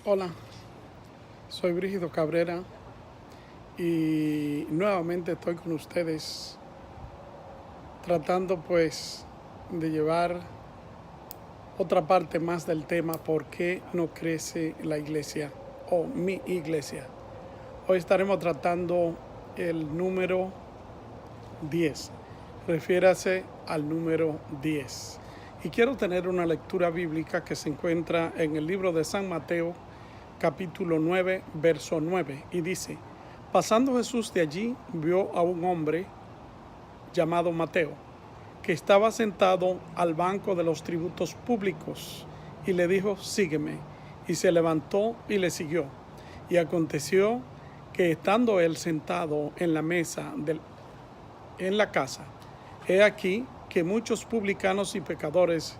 Hola, soy Brígido Cabrera y nuevamente estoy con ustedes tratando de llevar otra parte más del tema ¿por qué no crece la iglesia o mi iglesia? Hoy estaremos tratando el número 10, refiérase al número 10. Y quiero tener una lectura bíblica que se encuentra en el libro de San Mateo, capítulo 9, verso 9, y dice: pasando Jesús de allí, vio a un hombre llamado Mateo, que estaba sentado al banco de los tributos públicos, y le dijo: sígueme. Y se levantó y le siguió. Y aconteció que estando él sentado en la mesa en la casa, he aquí que muchos publicanos y pecadores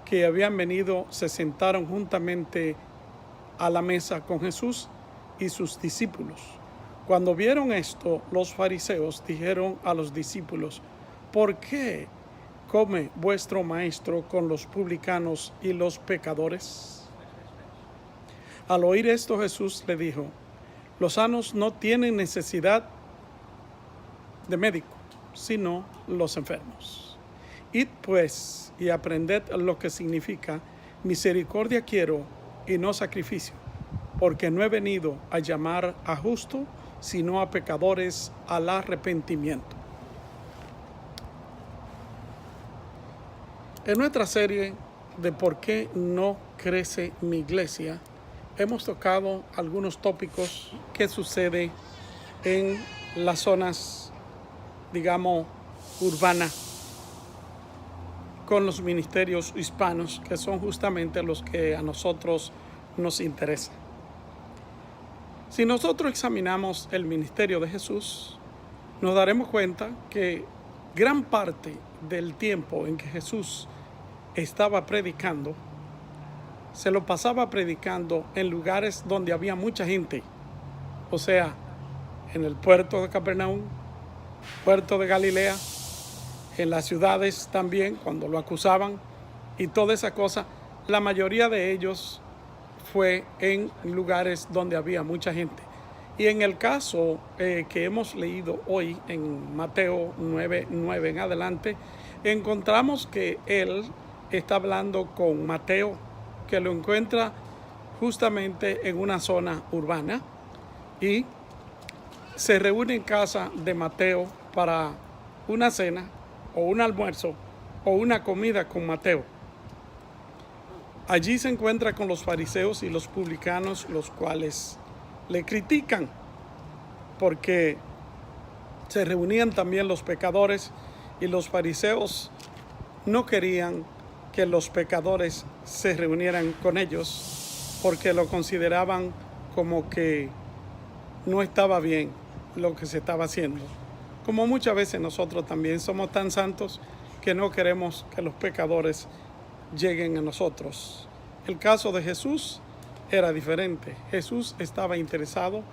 que habían venido se sentaron juntamente a la mesa con Jesús y sus discípulos. Cuando vieron esto, los fariseos dijeron a los discípulos: ¿por qué come vuestro maestro con los publicanos y los pecadores? Al oír esto, Jesús le dijo: los sanos no tienen necesidad de médico, sino los enfermos. Id pues y aprended lo que significa: misericordia quiero y no sacrificio, porque no he venido a llamar a justo, sino a pecadores al arrepentimiento. En nuestra serie de ¿por qué no crece mi iglesia?, hemos tocado algunos tópicos que suceden en las zonas, digamos, urbanas, con los ministerios hispanos, que son justamente los que a nosotros nos interesan. Si nosotros examinamos el ministerio de Jesús, nos daremos cuenta que gran parte del tiempo en que Jesús estaba predicando, se lo pasaba predicando en lugares donde había mucha gente, o sea, en el puerto de Capernaum, puerto de Galilea, en las ciudades también, cuando lo acusaban y toda esa cosa. La mayoría de ellos fue en lugares donde había mucha gente. Y en el caso que hemos leído hoy en Mateo 9:9 en adelante, encontramos que él está hablando con Mateo, que lo encuentra justamente en una zona urbana, y se reúne en casa de Mateo para una cena o un almuerzo o una comida con Mateo. Allí se encuentra con los fariseos y los publicanos, los cuales le critican porque se reunían también los pecadores, y los fariseos no querían que los pecadores se reunieran con ellos porque lo consideraban como que no estaba bien lo que se estaba haciendo. Como muchas veces nosotros también somos tan santos que no queremos que los pecadores lleguen a nosotros. El caso de Jesús era diferente. Jesús estaba interesado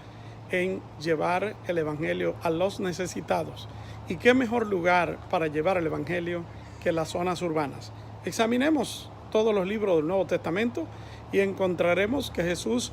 en llevar el evangelio a los necesitados. ¿Y qué mejor lugar para llevar el evangelio que las zonas urbanas? Examinemos todos los libros del Nuevo Testamento y encontraremos que Jesús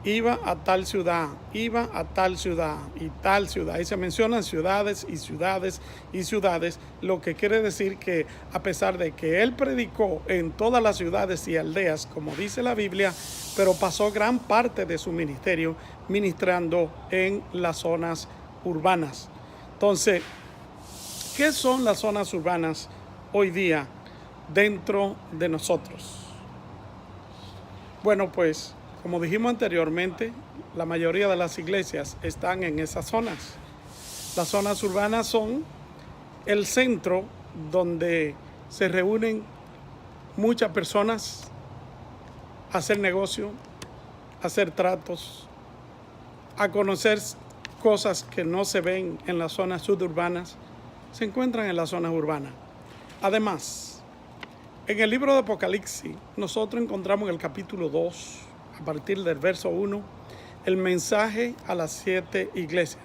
iba a tal ciudad, iba a tal ciudad y tal ciudad. Y se mencionan ciudades y ciudades y ciudades, lo que quiere decir que a pesar de que él predicó en todas las ciudades y aldeas, como dice la Biblia, pero pasó gran parte de su ministerio ministrando en las zonas urbanas. Entonces, ¿qué son las zonas urbanas hoy día dentro de nosotros? Bueno, pues como dijimos anteriormente, la mayoría de las iglesias están en esas zonas. Las zonas urbanas son el centro donde se reúnen muchas personas a hacer negocio, a hacer tratos, a conocer cosas que no se ven en las zonas suburbanas, se encuentran en las zonas urbanas. Además, en el libro de Apocalipsis, nosotros encontramos en el capítulo 2, a partir del verso 1, el mensaje a las 7 iglesias.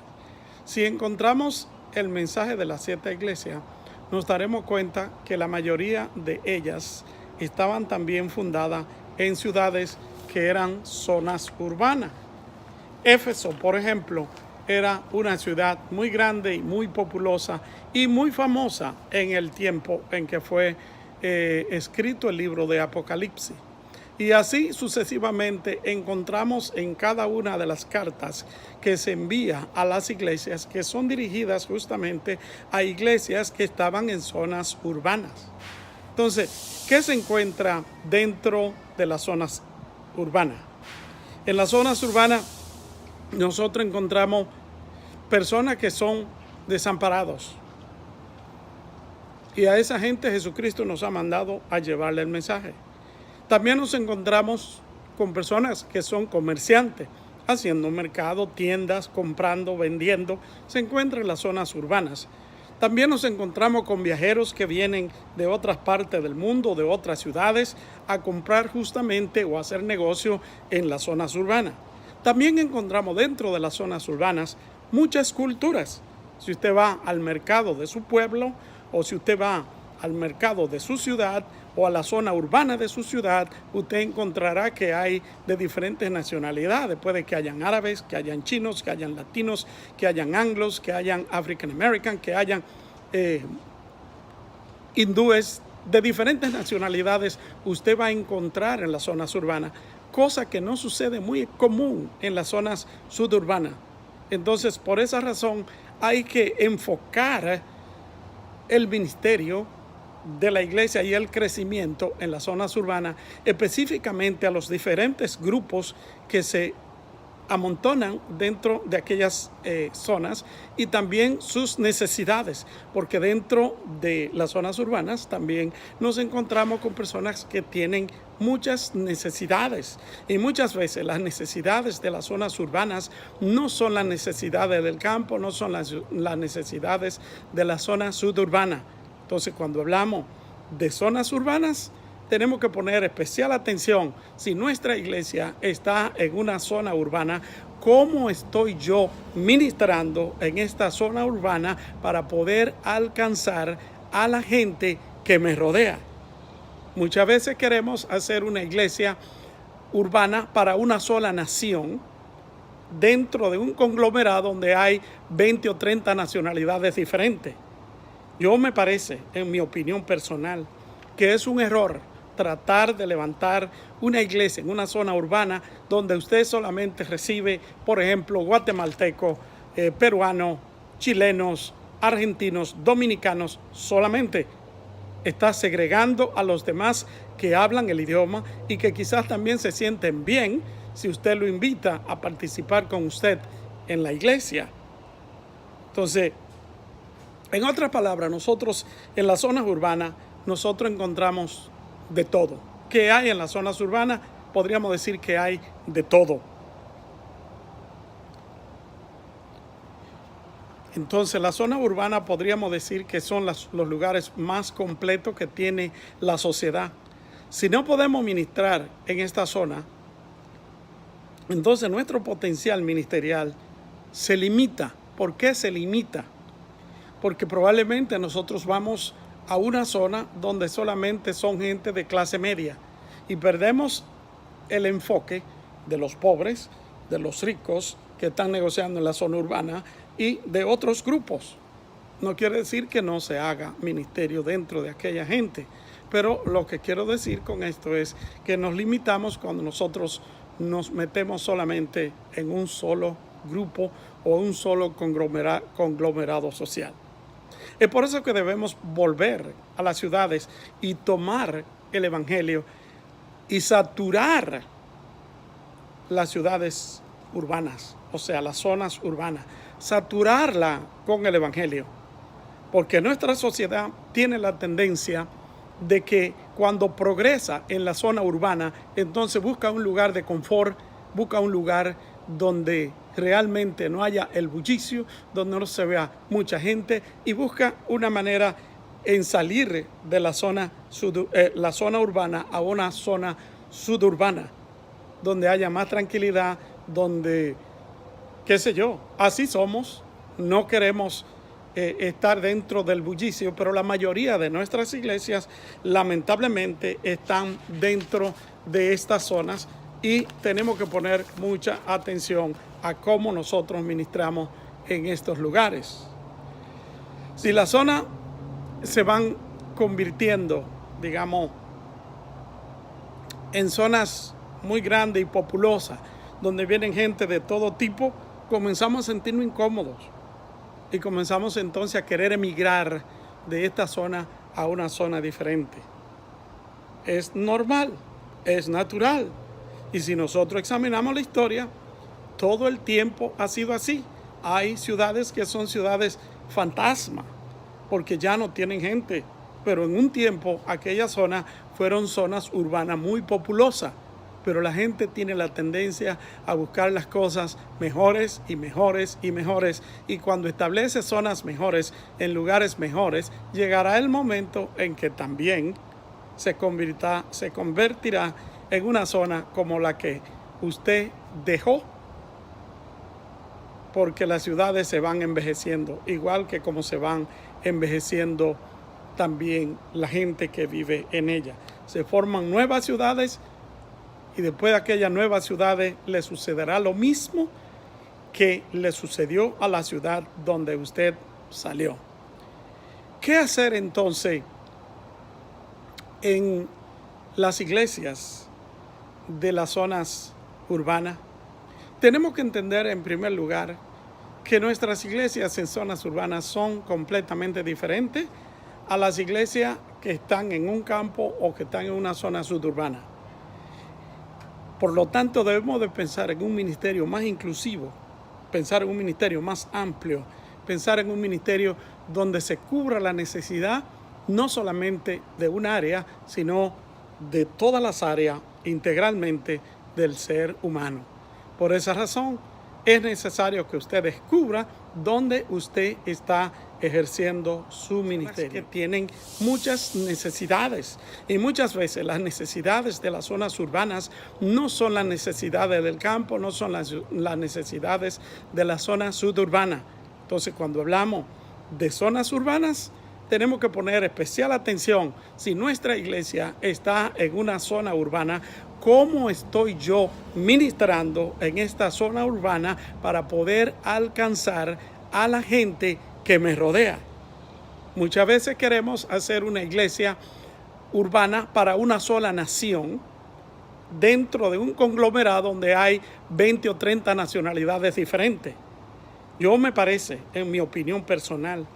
Si encontramos el mensaje de las 7 iglesias, nos daremos cuenta que la mayoría de ellas estaban también fundadas en ciudades que eran zonas urbanas. Éfeso, por ejemplo, era una ciudad muy grande y muy populosa y muy famosa en el tiempo en que fue escrito el libro de Apocalipsis. Y así sucesivamente encontramos en cada una de las cartas que se envía a las iglesias, que son dirigidas justamente a iglesias que estaban en zonas urbanas. Entonces, ¿qué se encuentra dentro de las zonas urbanas? En las zonas urbanas nosotros encontramos personas que son desamparados. Y a esa gente Jesucristo nos ha mandado a llevarle el mensaje. También nos encontramos con personas que son comerciantes, haciendo mercado, tiendas, comprando, vendiendo. Se encuentran en las zonas urbanas. También nos encontramos con viajeros que vienen de otras partes del mundo, de otras ciudades, a comprar justamente o a hacer negocio en las zonas urbanas. También encontramos dentro de las zonas urbanas muchas culturas. Si usted va al mercado de su pueblo o si usted va al mercado de su ciudad o a la zona urbana de su ciudad, usted encontrará que hay de diferentes nacionalidades. Puede que hayan árabes, que hayan chinos, que hayan latinos, que hayan anglos, que hayan African American, que hayan hindúes, de diferentes nacionalidades usted va a encontrar en las zonas urbanas, cosa que no sucede muy común en las zonas suburbanas. Entonces, por esa razón, hay que enfocar el ministerio de la iglesia y el crecimiento en las zonas urbanas, específicamente a los diferentes grupos que se amontonan dentro de aquellas zonas y también sus necesidades, porque dentro de las zonas urbanas también nos encontramos con personas que tienen muchas necesidades y muchas veces las necesidades de las zonas urbanas no son las necesidades del campo, no son las necesidades de la zona suburbana. Entonces, cuando hablamos de zonas urbanas, tenemos que poner especial atención. Si nuestra iglesia está en una zona urbana, ¿cómo estoy yo ministrando en esta zona urbana para poder alcanzar a la gente que me rodea? Muchas veces queremos hacer una iglesia urbana para una sola nación, dentro de un conglomerado donde hay 20 o 30 nacionalidades diferentes. Yo me parece, en mi opinión personal, que es un error tratar de levantar una iglesia en una zona urbana donde usted solamente recibe, por ejemplo, guatemaltecos, peruanos, chilenos, argentinos, dominicanos solamente. Está segregando a los demás que hablan el idioma y que quizás también se sienten bien si usted lo invita a participar con usted en la iglesia. Entonces, en otras palabras, nosotros en las zonas urbanas, nosotros encontramos de todo. ¿Qué hay en las zonas urbanas? Podríamos decir que hay de todo. Entonces, la zona urbana podríamos decir que son los lugares más completos que tiene la sociedad. Si no podemos ministrar en esta zona, entonces nuestro potencial ministerial se limita. ¿Por qué se limita? Porque probablemente nosotros vamos a una zona donde solamente son gente de clase media y perdemos el enfoque de los pobres, de los ricos que están negociando en la zona urbana y de otros grupos. No quiere decir que no se haga ministerio dentro de aquella gente, pero lo que quiero decir con esto es que nos limitamos cuando nosotros nos metemos solamente en un solo grupo o un solo conglomerado social. Es por eso que debemos volver a las ciudades y tomar el evangelio y saturar las ciudades urbanas, o sea, las zonas urbanas, saturarla con el evangelio. Porque nuestra sociedad tiene la tendencia de que cuando progresa en la zona urbana, entonces busca un lugar de confort, busca un lugar donde realmente no haya el bullicio, donde no se vea mucha gente y busca una manera en salir de la zona urbana a una zona suburbana, donde haya más tranquilidad, donde, qué sé yo, así somos, no queremos estar dentro del bullicio, pero la mayoría de nuestras iglesias lamentablemente están dentro de estas zonas y tenemos que poner mucha atención a cómo nosotros ministramos en estos lugares. Si las zonas se van convirtiendo, digamos, en zonas muy grandes y populosas, donde vienen gente de todo tipo, comenzamos a sentirnos incómodos y comenzamos entonces a querer emigrar de esta zona a una zona diferente. Es normal, es natural. Y si nosotros examinamos la historia, todo el tiempo ha sido así. Hay ciudades que son ciudades fantasma, porque ya no tienen gente. Pero en un tiempo aquellas zonas fueron zonas urbanas muy populosas. Pero la gente tiene la tendencia a buscar las cosas mejores y mejores y mejores. Y cuando establece zonas mejores en lugares mejores, llegará el momento en que también se convertirá en una zona como la que usted dejó, porque las ciudades se van envejeciendo, igual que como se van envejeciendo también la gente que vive en ella. Se forman nuevas ciudades y después de aquellas nuevas ciudades le sucederá lo mismo que le sucedió a la ciudad donde usted salió. ¿Qué hacer entonces en las iglesias de las zonas urbanas? Tenemos que entender en primer lugar que nuestras iglesias en zonas urbanas son completamente diferentes a las iglesias que están en un campo o que están en una zona suburbana. Por lo tanto, debemos de pensar en un ministerio más inclusivo, pensar en un ministerio más amplio, pensar en un ministerio donde se cubra la necesidad no solamente de un área, sino de todas las áreas integralmente del ser humano. Por esa razón, es necesario que usted descubra dónde usted está ejerciendo su ministerio. Que tienen muchas necesidades y muchas veces las necesidades de las zonas urbanas no son las necesidades del campo, no son las necesidades de la zona suburbana. Entonces, cuando hablamos de zonas urbanas, tenemos que poner especial atención. Si nuestra iglesia está en una zona urbana, ¿cómo estoy yo ministrando en esta zona urbana para poder alcanzar a la gente que me rodea? Muchas veces queremos hacer una iglesia urbana para una sola nación dentro de un conglomerado donde hay 20 o 30 nacionalidades diferentes. Yo me parece, en mi opinión personal,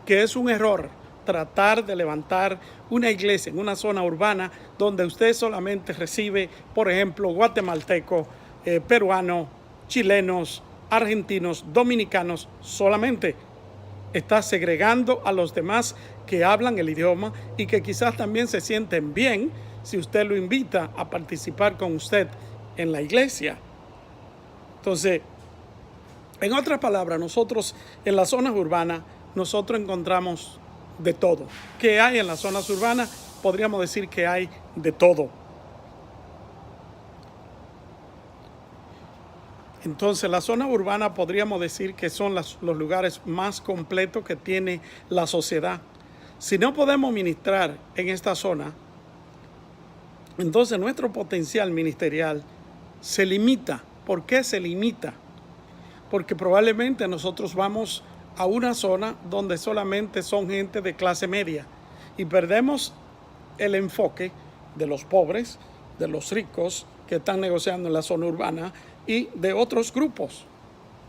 que es un error tratar de levantar una iglesia en una zona urbana donde usted solamente recibe, por ejemplo, guatemaltecos, peruanos, chilenos, argentinos, dominicanos solamente. Está segregando a los demás que hablan el idioma y que quizás también se sienten bien si usted lo invita a participar con usted en la iglesia. Entonces, en otras palabras, nosotros en las zonas urbanas, nosotros encontramos de todo. ¿Qué hay en las zonas urbanas? Podríamos decir que hay de todo. Entonces, la zona urbana podríamos decir que son los lugares más completos que tiene la sociedad. Si no podemos ministrar en esta zona, entonces nuestro potencial ministerial se limita. ¿Por qué se limita? Porque probablemente nosotros vamos a una zona donde solamente son gente de clase media y perdemos el enfoque de los pobres, de los ricos que están negociando en la zona urbana y de otros grupos.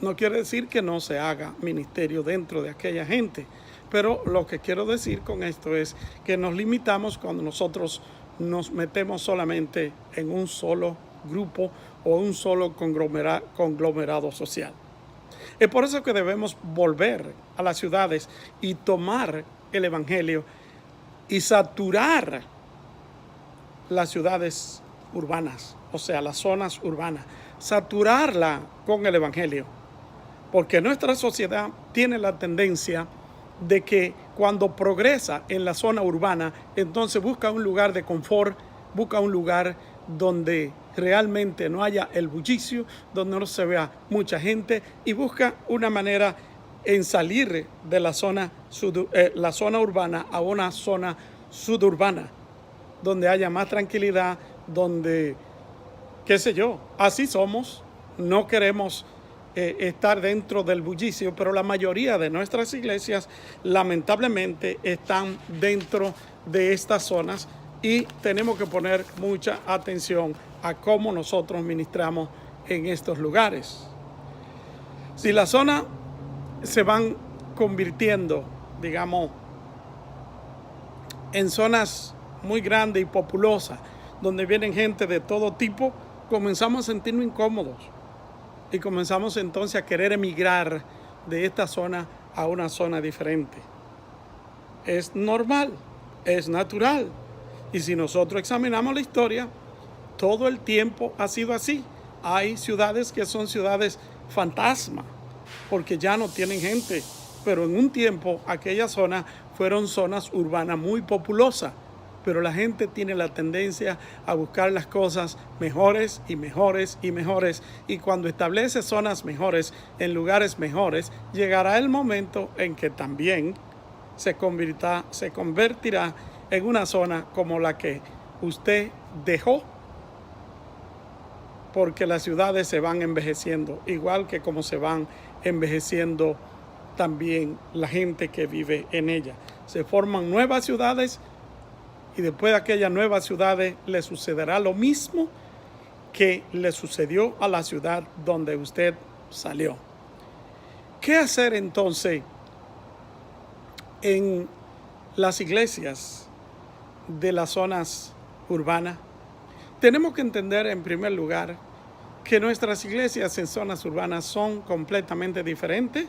No quiere decir que no se haga ministerio dentro de aquella gente, pero lo que quiero decir con esto es que nos limitamos cuando nosotros nos metemos solamente en un solo grupo o un solo conglomerado social. Es por eso que debemos volver a las ciudades y tomar el evangelio y saturar las ciudades urbanas, o sea, las zonas urbanas, saturarla con el evangelio. Porque nuestra sociedad tiene la tendencia de que cuando progresa en la zona urbana, entonces busca un lugar de confort, busca un lugar donde realmente no haya el bullicio, donde no se vea mucha gente y busca una manera en salir de la zona urbana a una zona suburbana, donde haya más tranquilidad, donde qué sé yo, así somos, no queremos estar dentro del bullicio, pero la mayoría de nuestras iglesias lamentablemente están dentro de estas zonas y tenemos que poner mucha atención a cómo nosotros ministramos en estos lugares. Si las zonas se van convirtiendo, digamos, en zonas muy grandes y populosas, donde vienen gente de todo tipo, comenzamos a sentirnos incómodos y comenzamos entonces a querer emigrar de esta zona a una zona diferente. Es normal, es natural. Y si nosotros examinamos la historia, todo el tiempo ha sido así. Hay ciudades que son ciudades fantasma, porque ya no tienen gente. Pero en un tiempo aquellas zonas fueron zonas urbanas muy populosas. Pero la gente tiene la tendencia a buscar las cosas mejores y mejores y mejores. Y cuando establece zonas mejores en lugares mejores, llegará el momento en que también se convertirá en una zona como la que usted dejó, porque las ciudades se van envejeciendo, igual que como se van envejeciendo también la gente que vive en ella. Se forman nuevas ciudades y después de aquellas nuevas ciudades le sucederá lo mismo que le sucedió a la ciudad donde usted salió. ¿Qué hacer entonces en las iglesias de las zonas urbanas? Tenemos que entender en primer lugar que nuestras iglesias en zonas urbanas son completamente diferentes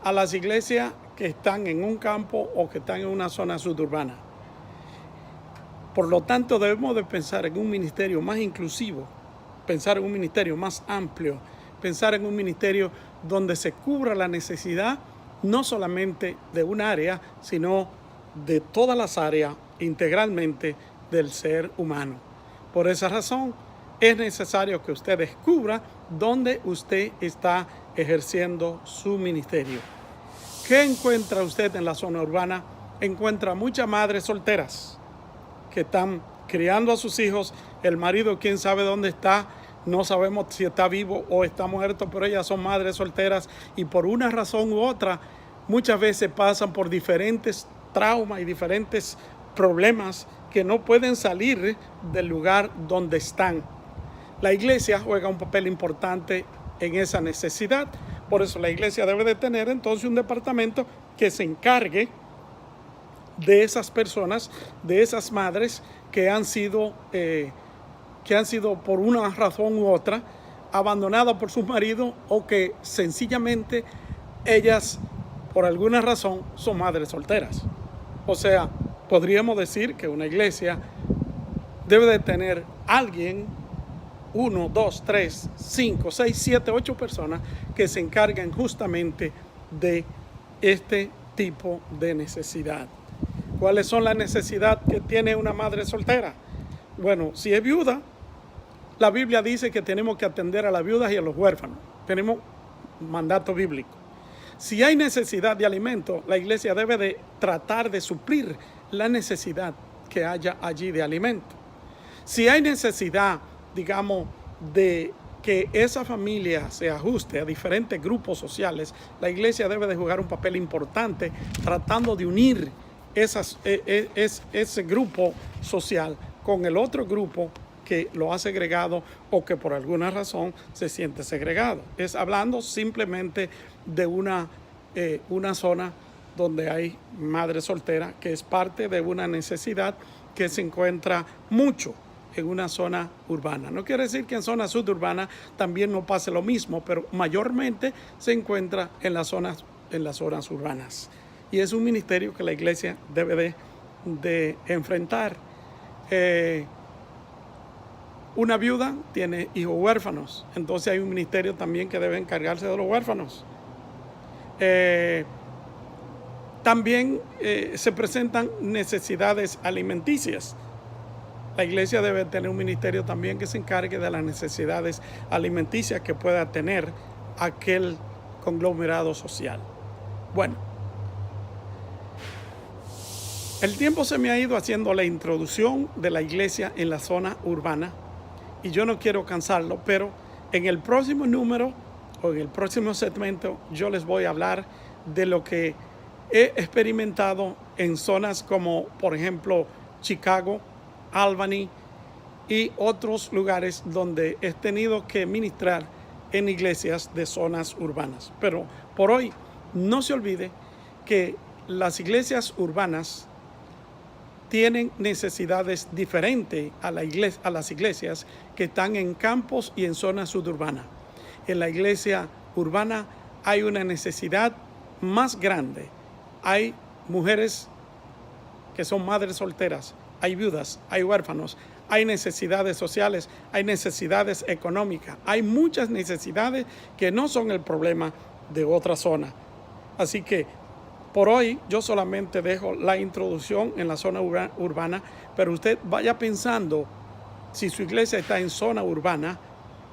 a las iglesias que están en un campo o que están en una zona suburbana. Por lo tanto, debemos de pensar en un ministerio más inclusivo, pensar en un ministerio más amplio, pensar en un ministerio donde se cubra la necesidad no solamente de un área, sino de todas las áreas integralmente del ser humano. Por esa razón, es necesario que usted descubra dónde usted está ejerciendo su ministerio. ¿Qué encuentra usted en la zona urbana? Encuentra muchas madres solteras que están criando a sus hijos. El marido, quién sabe dónde está, no sabemos si está vivo o está muerto, pero ellas son madres solteras y por una razón u otra muchas veces pasan por diferentes traumas y diferentes problemas que no pueden salir del lugar donde están. La iglesia juega un papel importante en esa necesidad. Por eso la iglesia debe de tener entonces un departamento que se encargue de esas personas, de esas madres que han sido por una razón u otra abandonadas por sus maridos o que sencillamente ellas por alguna razón son madres solteras. O sea, podríamos decir que una iglesia debe de tener alguien, 1, 2, 3, 5, 6, 7, 8 personas que se encarguen justamente de este tipo de necesidad. ¿Cuáles son las necesidades que tiene una madre soltera? Bueno, si es viuda, la Biblia dice que tenemos que atender a las viudas y a los huérfanos. Tenemos mandato bíblico. Si hay necesidad de alimento, la iglesia debe de tratar de suplir la necesidad que haya allí de alimento. Si hay necesidad, digamos, de que esa familia se ajuste a diferentes grupos sociales, la iglesia debe de jugar un papel importante tratando de unir ese grupo social con el otro grupo que lo ha segregado o que por alguna razón se siente segregado. Es hablando simplemente de una zona donde hay madre soltera, que es parte de una necesidad que se encuentra mucho en una zona urbana. No quiere decir que en zona suburbana también no pase lo mismo, pero mayormente se encuentra en las zonas urbanas. Y es un ministerio que la iglesia debe de enfrentar. Una viuda tiene hijos huérfanos, entonces hay un ministerio también que debe encargarse de los huérfanos. También se presentan necesidades alimenticias. La iglesia debe tener un ministerio también que se encargue de las necesidades alimenticias que pueda tener aquel conglomerado social. Bueno, el tiempo se me ha ido haciendo la introducción de la iglesia en la zona urbana y yo no quiero cansarlo, pero en el próximo número o en el próximo segmento yo les voy a hablar de lo que he experimentado en zonas como, por ejemplo, Chicago, Albany y otros lugares donde he tenido que ministrar en iglesias de zonas urbanas. Pero por hoy, no se olvide que las iglesias urbanas tienen necesidades diferentes a las iglesias que están en campos y en zonas suburbanas. En la iglesia urbana hay una necesidad más grande. Hay mujeres que son madres solteras, hay viudas, hay huérfanos, hay necesidades sociales, hay necesidades económicas, hay muchas necesidades que no son el problema de otra zona. Así que por hoy yo solamente dejo la introducción en la zona urbana, pero usted vaya pensando, si su iglesia está en zona urbana,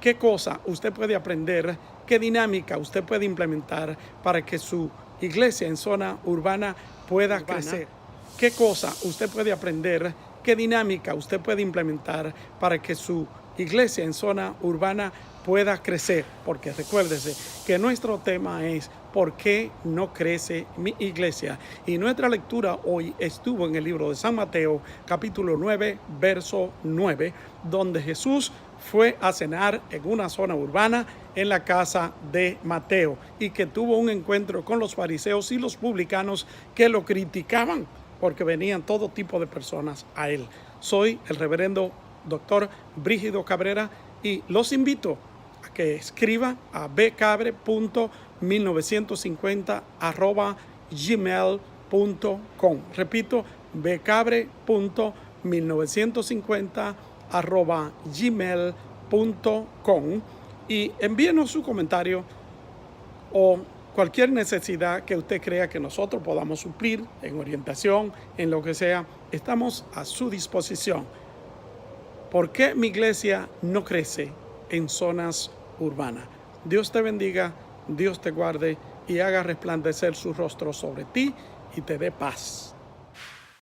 qué cosa usted puede aprender, qué dinámica usted puede implementar para que su iglesia en zona urbana pueda crecer. ¿Qué cosa usted puede aprender? ¿Qué dinámica usted puede implementar para que su iglesia en zona urbana pueda crecer? Porque recuérdese que nuestro tema es ¿por qué no crece mi iglesia? Y nuestra lectura hoy estuvo en el libro de San Mateo, capítulo 9, verso 9, donde Jesús fue a cenar en una zona urbana en la casa de Mateo y que tuvo un encuentro con los fariseos y los publicanos que lo criticaban porque venían todo tipo de personas a él. Soy el reverendo doctor Brígido Cabrera y los invito a que escriba a bcabre.1950@gmail.com. Repito, bcabre.1950@gmail.com y envíenos su comentario o cualquier necesidad que usted crea que nosotros podamos suplir en orientación, en lo que sea. Estamos a su disposición. ¿Por qué mi iglesia no crece en zonas urbanas? Dios te bendiga, Dios te guarde y haga resplandecer su rostro sobre ti y te dé paz.